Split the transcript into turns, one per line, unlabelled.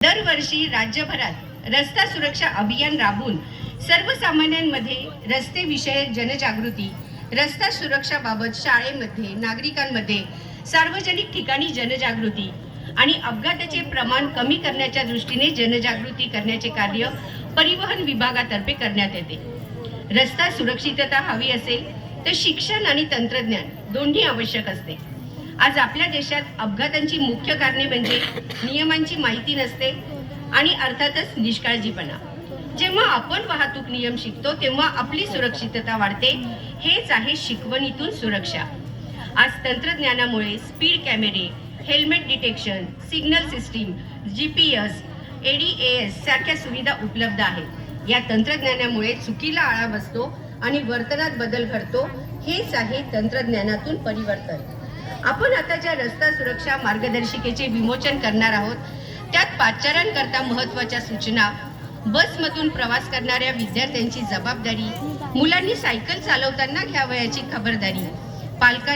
दरवर्षी राज्यभरात रस्ता सुरक्षा अभियान राबवून सर्वसामान्यांमध्ये रस्ते विषयक जनजागृती, रस्ता सुरक्षाबाबत शाळेमध्ये, नागरिकांमध्ये, सार्वजनिक ठिकाणी जनजागृती आणि अपघाताचे प्रमाण कमी करण्याच्या दृष्टीने जनजागृती करण्याचे कार्य परिवहन विभागातर्फे करण्यात येते। रस्ता सुरक्षितता हवी असेल तर शिक्षण आणि तंत्रज्ञान दोन्ही आवश्यक असते। आज आपल्या देशात अपघातांची मुख्य कारणे म्हणजे नियमांची माहिती नसते आणि अर्थातच निष्काळजीपणा। जेव्हा आपण वाहतूक नियम शिकतो तेव्हा आपली सुरक्षितता वाढते। हेच आहे शिकवणीतून सुरक्षा। आज तंत्रज्ञानामुळे स्पीड कॅमेरे, helmet detection, signal system, GPS, ADAS सारख्या सुविधा उपलब्ध आहेत। या तंत्रज्ञानामुळे चुकीला आळा बसतो आणि वर्तनात बदल घडतो। हेच आहे तंत्रज्ञानातून परिवर्तन। आपण आता ज्या रस्ता सुरक्षा मार्गदर्शिकेचे विमोचन करणार आहोत त्यात पादचाऱ्यांकरता महत्त्वाच्या सूचना, बसमधून प्रवास करणाऱ्या विद्यार्थ्यांची जबाबदारी, मुलांनी सायकल चालवताना घ्यावयाची खबरदारी, पालकांनी